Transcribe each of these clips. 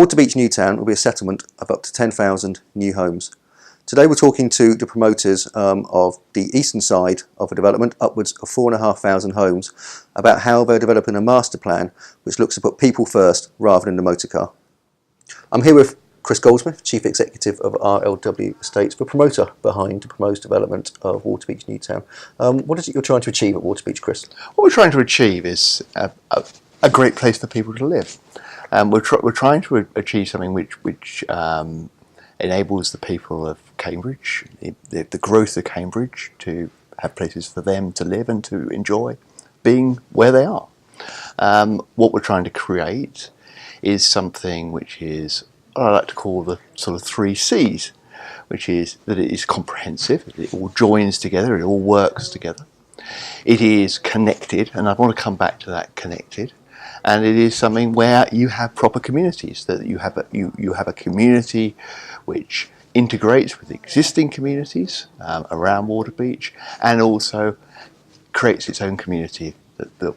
Waterbeach New Town will be a settlement of up to 10,000 new homes. Today we're talking to the promoters of the eastern side of a development, upwards of 4,500 homes, about how they're developing a master plan which looks to put people first rather than the motorcar. I'm here with Chris Goldsmith, Chief Executive of RLW Estates, the promoter behind the proposed development of Waterbeach New Town. What is it you're trying to achieve at Waterbeach, Chris? What we're trying to achieve is a great place for people to live. We're trying to achieve something which enables the people of Cambridge, the growth of Cambridge, to have places for them to live and to enjoy being where they are. What we're trying to create is something which is what I like to call the sort of 3 C's, which is that it is comprehensive, it all joins together, it all works together. It is connected, and I want to come back to that, connected. And it is something where you have proper communities, that you have a community which integrates with existing communities around Waterbeach, and also creates its own community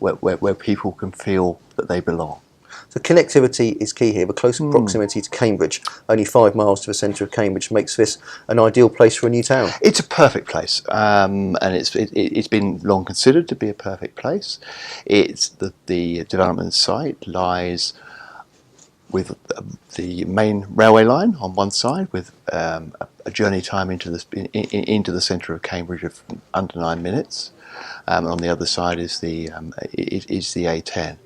where people can feel that they belong. So connectivity is key here. The close proximity to Cambridge, only 5 miles to the centre of Cambridge, makes this an ideal place for a new town. It's a perfect place, and it's been long considered to be a perfect place. It's the development site lies with the main railway line on one side, with a journey time into the centre of Cambridge of under 9 minutes. On the other side is the A10.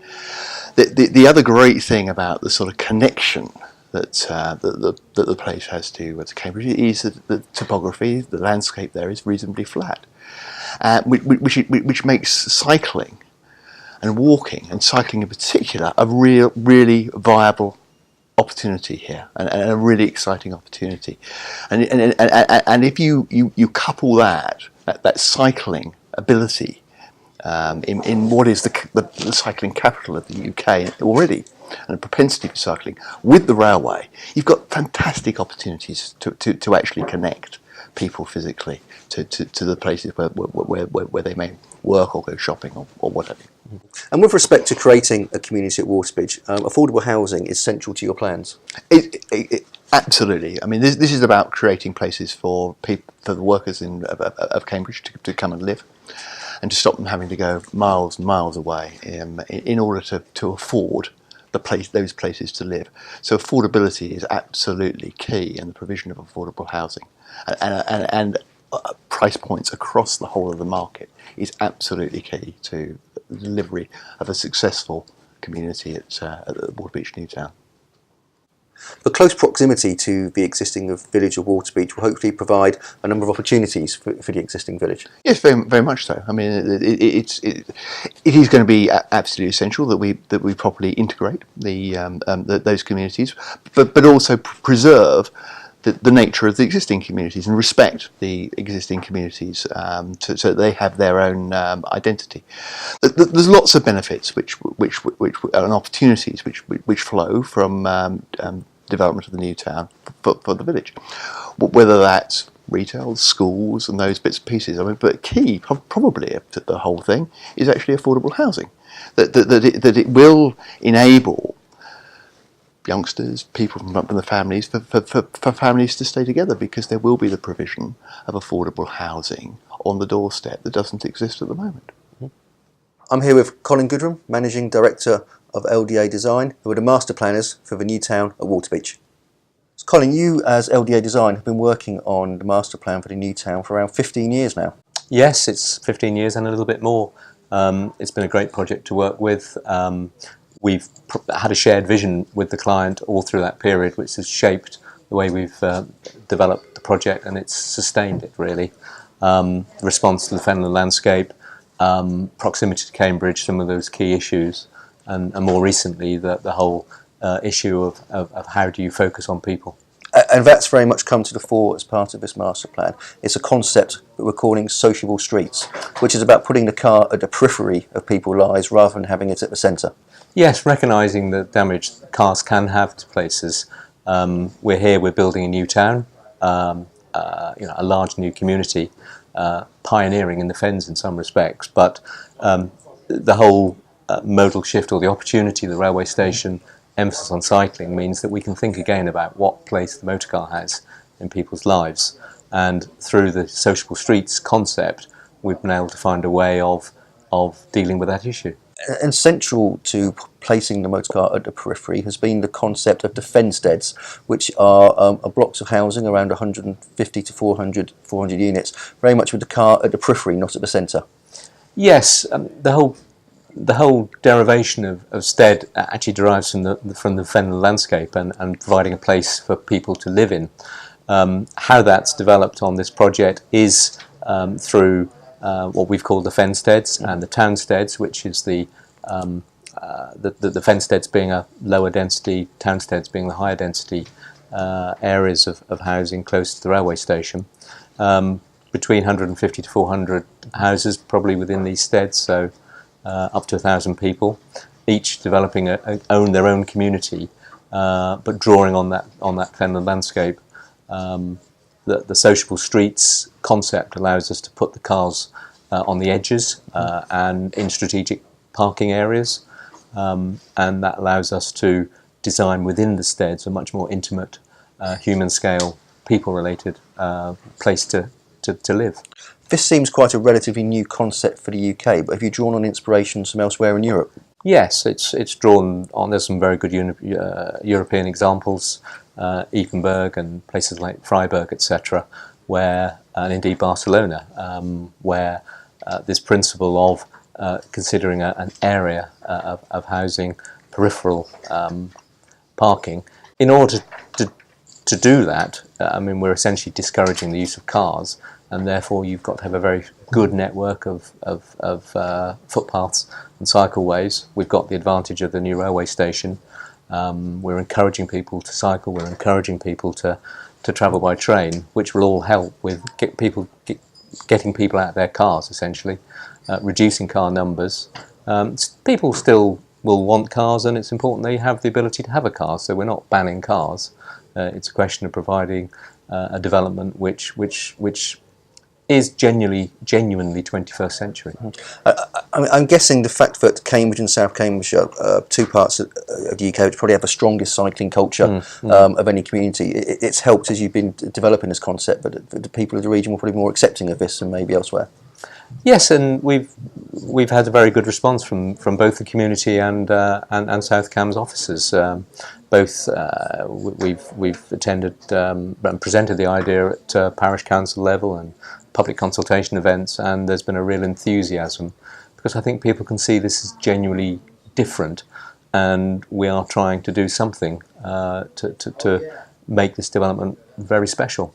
The other great thing about the sort of connection that the place has to Cambridge is that the topography, the landscape there is reasonably flat, which makes cycling and walking, and cycling in particular, a really viable opportunity here, and a really exciting opportunity. And if you couple that cycling ability in what is the cycling capital of the UK already, and a propensity for cycling, with the railway, you've got fantastic opportunities to actually connect people physically to the places where they may work or go shopping or whatever. And with respect to creating a community at Waterbeach, affordable housing is central to your plans. Absolutely. I mean, this is about creating places for people, for the workers of Cambridge to come and live, and to stop them having to go miles and miles away in order to afford those places to live. So affordability is absolutely key in the provision of affordable housing, and price points across the whole of the market is absolutely key to the delivery of a successful community at Waterbeach New Town. The close proximity to the existing village of Waterbeach will hopefully provide a number of opportunities for the existing village. Yes, very much so. I mean, it is going to be absolutely essential that we properly integrate those communities, but also preserve the nature of the existing communities and respect the existing communities so that they have their own identity. There's lots of benefits and opportunities which flow from development of the new town for the village, whether that's retail, schools, and those bits and pieces. I mean, but key probably to the whole thing is actually affordable housing. That it will enable youngsters, people from the families, for families to stay together, because there will be the provision of affordable housing on the doorstep that doesn't exist at the moment. I'm here with Colin Goodrum, Managing Director of LDA Design, who are the master planners for the new town at Waterbeach. So Colin, you as LDA Design have been working on the master plan for the new town for around 15 years now. Yes, it's 15 years and a little bit more. It's been a great project to work with. We've had a shared vision with the client all through that period, which has shaped the way we've developed the project, and it's sustained it really. Response to the Fenland landscape, proximity to Cambridge, some of those key issues, and more recently the whole issue of how do you focus on people. And that's very much come to the fore as part of this master plan. It's a concept that we're calling Sociable Streets, which is about putting the car at the periphery of people's lives rather than having it at the centre. Yes, recognising the damage cars can have to places. We're building a new town, a large new community, pioneering in the Fens in some respects, but the whole modal shift, or the opportunity, the railway station, emphasis on cycling means that we can think again about what place the motorcar has in people's lives. And through the Sociable Streets concept, we've been able to find a way of dealing with that issue. And central to placing the motorcar at the periphery has been the concept of defensteds, which are blocks of housing around 150 to 400 units, very much with the car at the periphery, not at the centre. Yes, the whole derivation of stead actually derives from the Fenland landscape and providing a place for people to live in. How that's developed on this project is through what we've called the fensteds and the townsteads, which is the fensteds being a lower density, townsteads being the higher density areas of housing close to the railway station. Between 150 to 400 houses probably within these steads, so up to 1,000 people, each developing their own community, but drawing on that Fenland landscape. The Sociable Streets concept allows us to put the cars on the edges and in strategic parking areas, and that allows us to design within the steads a much more intimate, human scale, people related place to live. This seems quite a relatively new concept for the UK, but have you drawn on inspirations from elsewhere in Europe? Yes, it's drawn on. There's some very good European examples, Ekenberg and places like Freiburg, etc., where, and indeed Barcelona, where this principle of considering an area of housing, peripheral parking, in order to do that, I mean, we're essentially discouraging the use of cars, and therefore you've got to have a very good network of footpaths and cycleways. We've got the advantage of the new railway station. We're encouraging people to cycle. We're encouraging people to travel by train, which will all help with getting people out of their cars, essentially, reducing car numbers. People still will want cars, and it's important they have the ability to have a car. So we're not banning cars. It's a question of providing a development which is genuinely 21st century. I'm guessing the fact that Cambridge and South Cambridgeshire, two parts of the UK, which probably have the strongest cycling culture of any community, it's helped as you've been developing this concept, but the people of the region will probably be more accepting of this than maybe elsewhere. Yes, and we've had a very good response from both the community and South Cam's officers. Both we've attended and presented the idea at parish council level and public consultation events, and there's been a real enthusiasm because I think people can see this is genuinely different, and we are trying to do something to make this development very special.